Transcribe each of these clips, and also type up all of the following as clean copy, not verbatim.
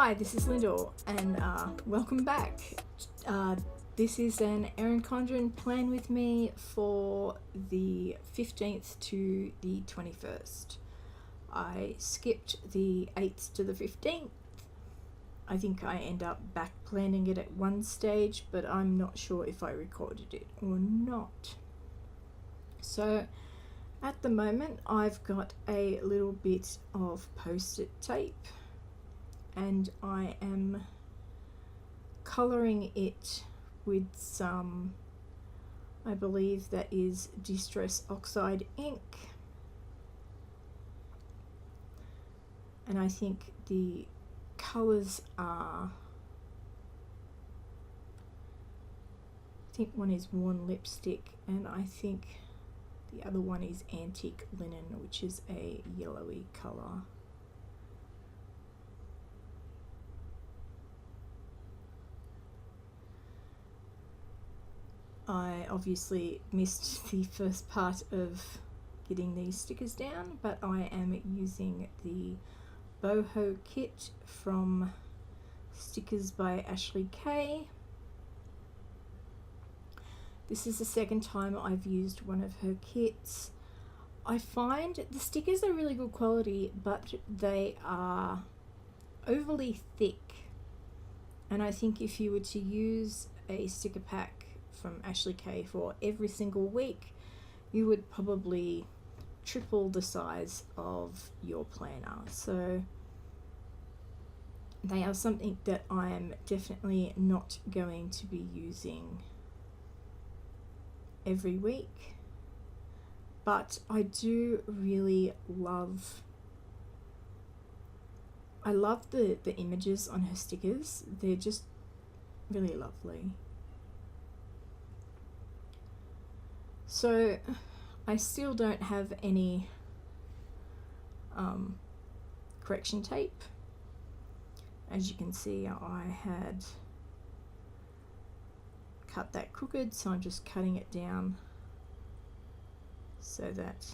Hi, this is Lyndall, and welcome back. This is an Erin Condren plan with me for the 15th to the 21st. I skipped the 8th to the 15th. I think I end up back planning it at one stage, but I'm not sure if I recorded it or not. So at the moment I've got a little bit of post-it tape and I am colouring it with some, I believe that is Distress Oxide ink, and I think the colours are, I think one is Worn Lipstick and I think the other one is Antique Linen, which is a yellowy colour. I obviously missed the first part of getting these stickers down, but I am using the boho kit from Stickers by AshleyK. This is the second time I've used one of her kits. I find the stickers are really good quality, but they are overly thick, and I think if you were to use a sticker pack from AshleyK for every single week, you would probably triple the size of your planner. So they are something that I am definitely not going to be using every week, but I do really love the images on her stickers. They're just really lovely. So I still don't have any correction tape. As you can see, I had cut that crooked, so I'm just cutting it down so that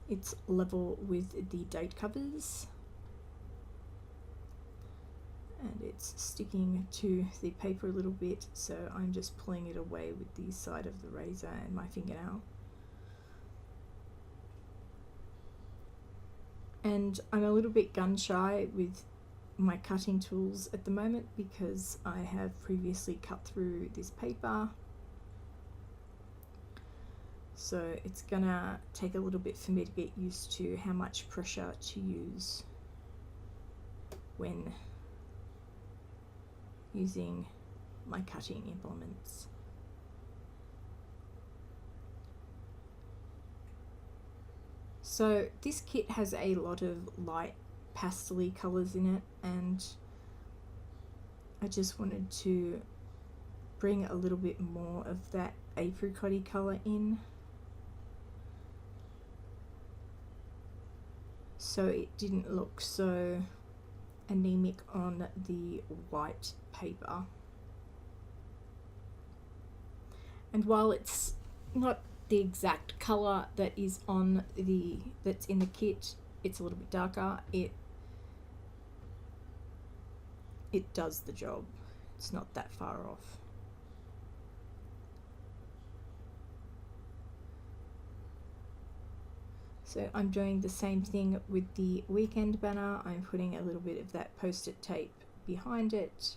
it's level with the date covers, and it's sticking to the paper a little bit, so I'm just pulling it away with the side of the razor and my fingernail. And I'm a little bit gun shy with my cutting tools at the moment because I have previously cut through this paper, so it's gonna take a little bit for me to get used to how much pressure to use when using my cutting implements. So this kit has a lot of light pastel-y colours in it, and I just wanted to bring a little bit more of that apricot-y colour in, so it didn't look so anemic on the white paper. And while it's not the exact colour that is that's in the kit, it's a little bit darker, it does the job. It's not that far off. So I'm doing the same thing with the weekend banner. I'm putting a little bit of that post-it tape behind it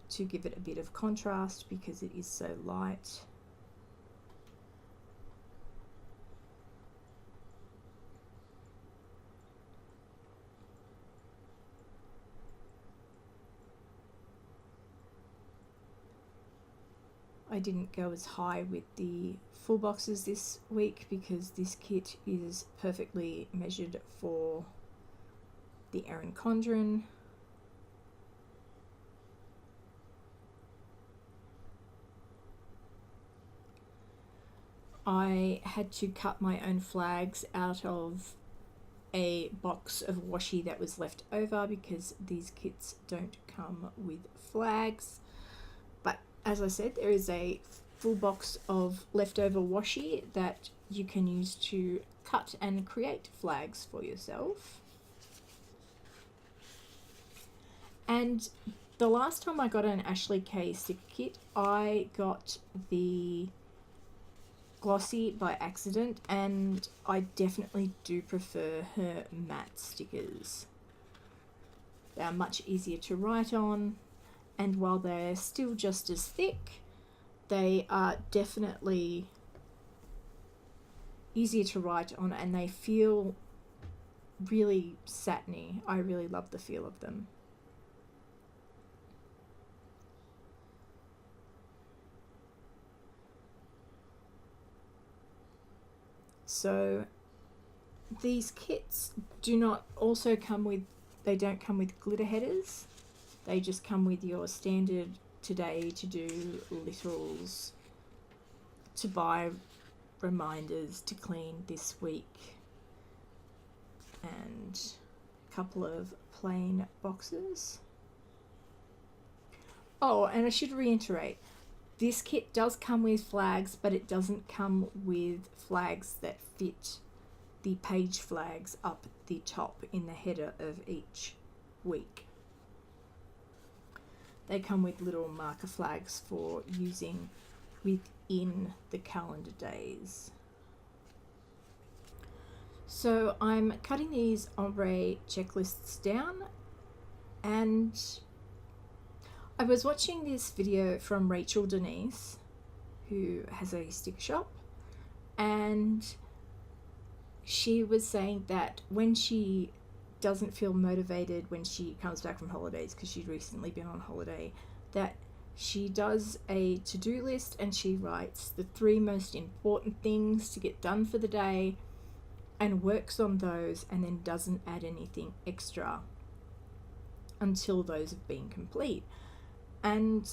to give it a bit of contrast because it is so light. I didn't go as high with the full boxes this week because this kit is perfectly measured for the Erin Condren. I had to cut my own flags out of a box of washi that was left over because these kits don't come with flags. But as I said, there is a full box of leftover washi that you can use to cut and create flags for yourself. And the last time I got an AshleyK sticker kit, I got the glossy by accident, and I definitely do prefer her matte stickers. They are much easier to write on, and while they're still just as thick, they are definitely easier to write on, and they feel really satiny. I really love the feel of them. So these kits do not also come with, they don't come with glitter headers. They just come with your standard today to do literals, to buy, reminders, to clean this week, and a couple of plain boxes. Oh, and I should reiterate, this kit does come with flags, but it doesn't come with flags that fit the page flags up the top in the header of each week. They come with little marker flags for using within the calendar days. So I'm cutting these ombre checklists down, and I was watching this video from Rachel Denise, who has a sticker shop, and she was saying that when she doesn't feel motivated when she comes back from holidays, because she'd recently been on holiday, that she does a to-do list and she writes the 3 most important things to get done for the day and works on those, and then doesn't add anything extra until those have been complete. And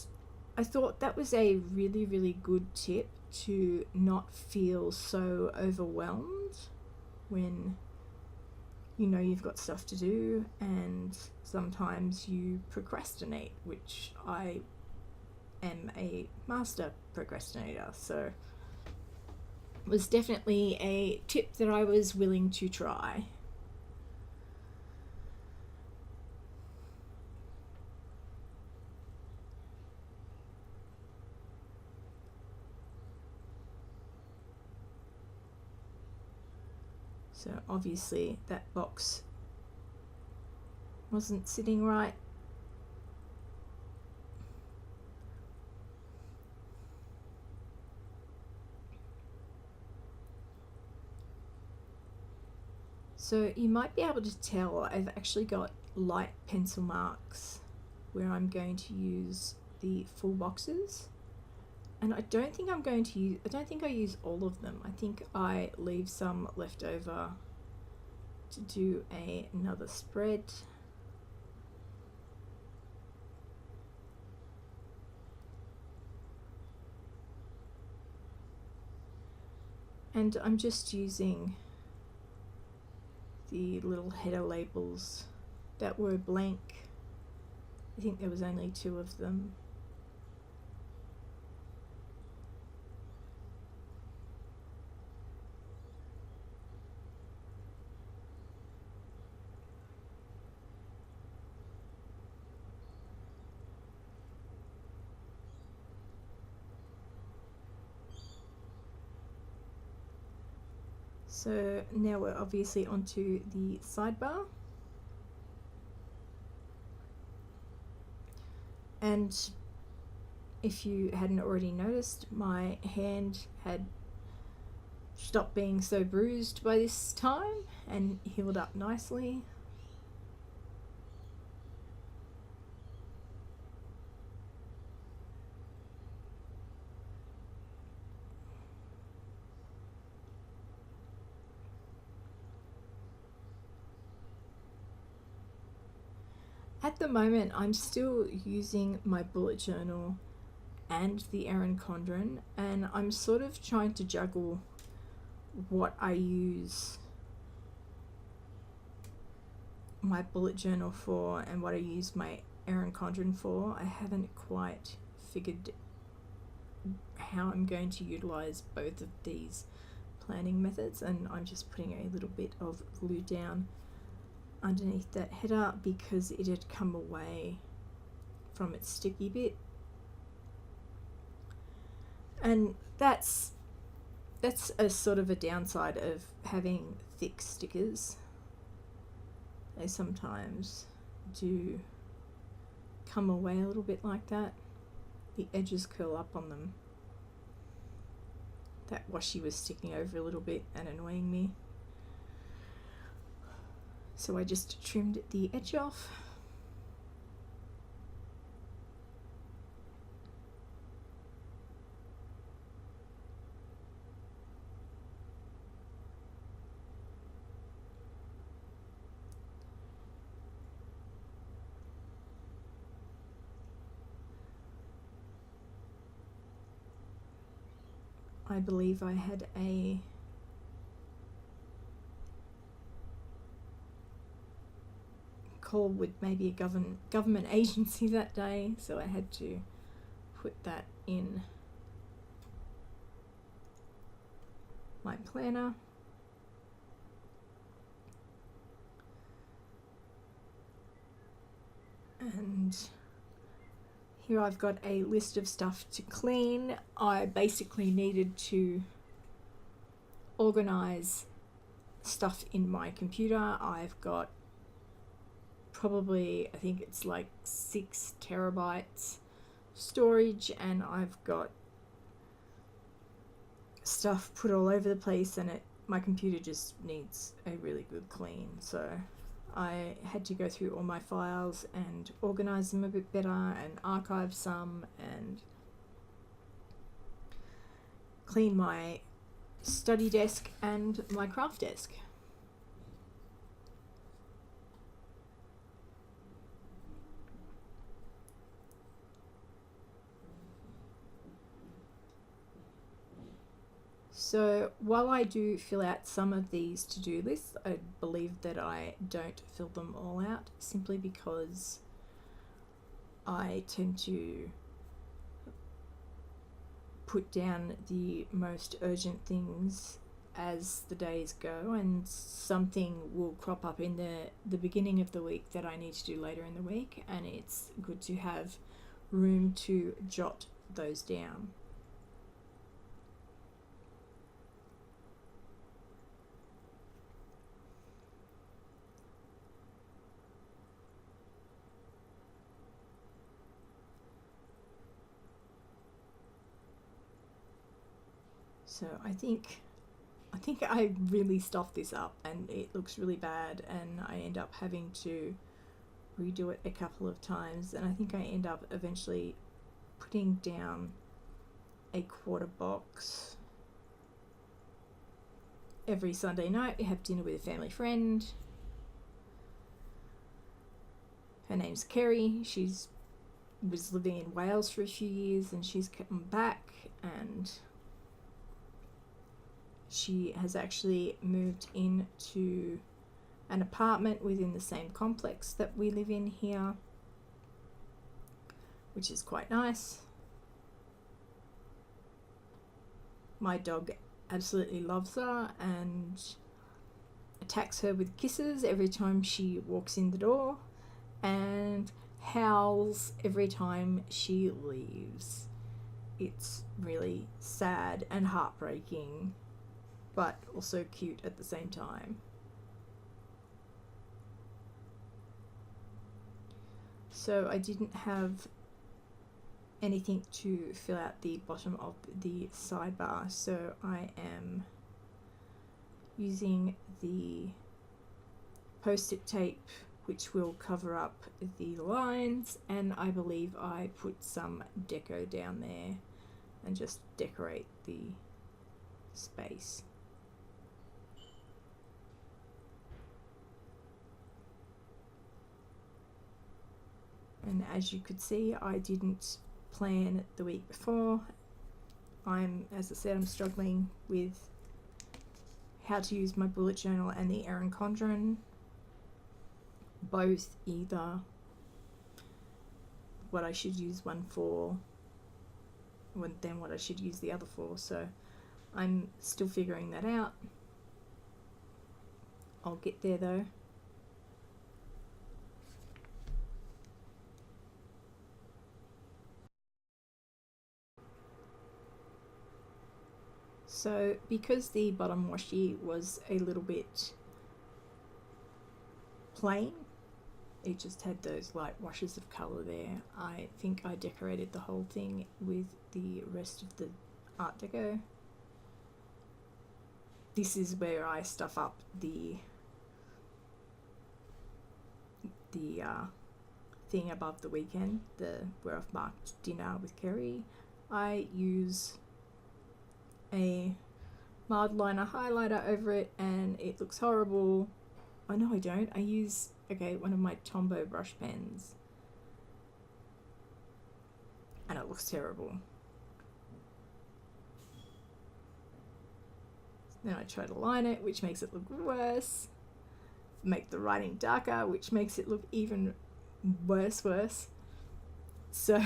I thought that was a really, really good tip to not feel so overwhelmed when you know you've got stuff to do, and sometimes you procrastinate, which I am a master procrastinator, so it was definitely a tip that I was willing to try. So obviously that box wasn't sitting right. So you might be able to tell I've actually got light pencil marks where I'm going to use the full boxes. And I don't think I'm going to use, I don't think I use all of them. I think I leave some left over to do another spread. And I'm just using the little header labels that were blank. I think there was only 2 of them. So now we're obviously onto the sidebar. And if you hadn't already noticed, my hand had stopped being so bruised by this time and healed up nicely. At the moment, I'm still using my bullet journal and the Erin Condren, and I'm sort of trying to juggle what I use my bullet journal for and what I use my Erin Condren for. I haven't quite figured how I'm going to utilize both of these planning methods, and I'm just putting a little bit of glue down underneath that header because it had come away from its sticky bit. And that's a sort of a downside of having thick stickers. They sometimes do come away a little bit like that. The edges curl up on them. That washi was sticking over a little bit and annoying me. So I just trimmed the edge off. I believe I had a call with maybe a government agency that day, so I had to put that in my planner. And here I've got a list of stuff to clean. I basically needed to organize stuff in my computer. I've got probably, I think it's like 6 terabytes storage, and I've got stuff put all over the place, and my computer just needs a really good clean. So I had to go through all my files and organize them a bit better and archive some and clean my study desk and my craft desk. So while I do fill out some of these to-do lists, I believe that I don't fill them all out simply because I tend to put down the most urgent things as the days go, and something will crop up in the beginning of the week that I need to do later in the week, and it's good to have room to jot those down. So I think I really stuffed this up and it looks really bad, and I end up having to redo it a couple of times, and I think I end up eventually putting down a quarter box. Every Sunday night we have dinner with a family friend. Her name's Kerry. She was living in Wales for a few years and she's come back, and she has actually moved into an apartment within the same complex that we live in here, which is quite nice. My dog absolutely loves her and attacks her with kisses every time she walks in the door, and howls every time she leaves. It's really sad and heartbreaking, but also cute at the same time. So I didn't have anything to fill out the bottom of the sidebar, so I am using the post-it tape which will cover up the lines, and I believe I put some deco down there and just decorate the space. And as you could see, I didn't plan the week before. As I said, I'm struggling with how to use my bullet journal and the Erin Condren, both either what I should use one for, then what I should use the other for. So I'm still figuring that out. I'll get there though. So because the bottom washi was a little bit plain, it just had those light washes of colour there, I think I decorated the whole thing with the rest of the Art Deco. This is where I stuff up the thing above the weekend, where I've marked dinner with Kerry. I use a mild liner highlighter over it and it looks horrible. Oh no, I don't. I use one of my Tombow brush pens and it looks terrible. Then I try to line it, which makes it look worse. Make the writing darker, which makes it look even worse. So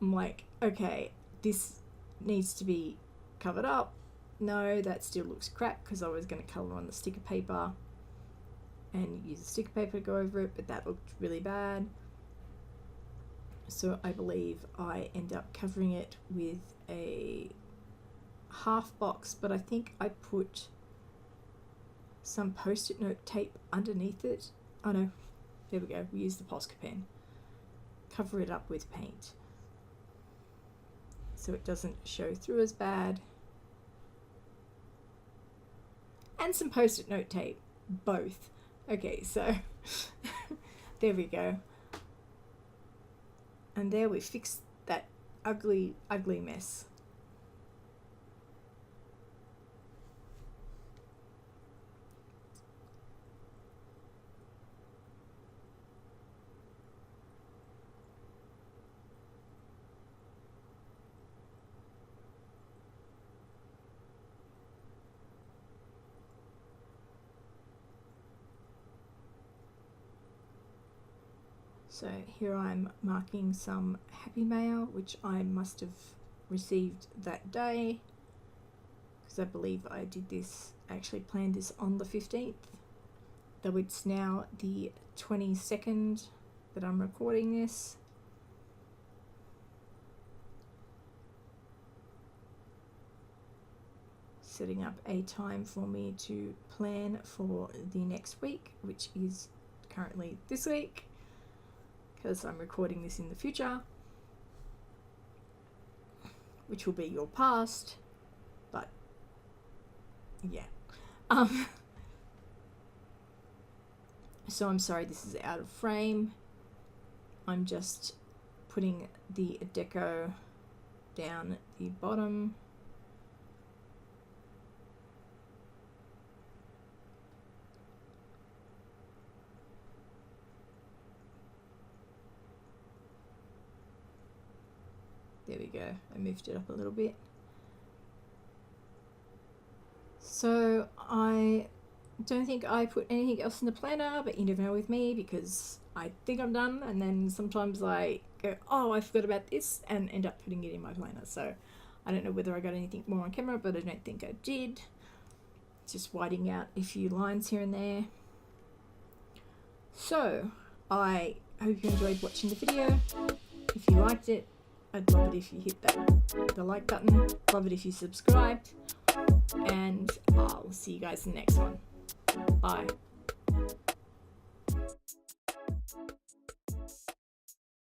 I'm like, okay, this needs to be covered up. No, that still looks crap because I was going to colour on the sticker paper and use the sticker paper to go over it, but that looked really bad. So I believe I end up covering it with a half box, but I think I put some post-it note tape underneath it. Oh no, there we go, we use the Posca pen. Cover it up with paint so it doesn't show through as bad. And some post-it note tape, both. Okay, so there we go. And there we fixed that ugly mess. So here I'm marking some happy mail, which I must have received that day, because I believe I did this, actually planned this on the 15th, though it's now the 22nd that I'm recording this. Setting up a time for me to plan for the next week, which is currently this week, because I'm recording this in the future, which will be your past, but yeah. So I'm sorry this is out of frame. I'm just putting the deco down the bottom. There we go, I moved it up a little bit. So I don't think I put anything else in the planner, but you never know with me, because I think I'm done and then sometimes I go, oh, I forgot about this, and end up putting it in my planner. So I don't know whether I got anything more on camera, but I don't think I did. Just whiting out a few lines here and there. So I hope you enjoyed watching the video. If you liked it, I'd love it if you hit the like button. Love it if you subscribed. And I'll see you guys in the next one. Bye.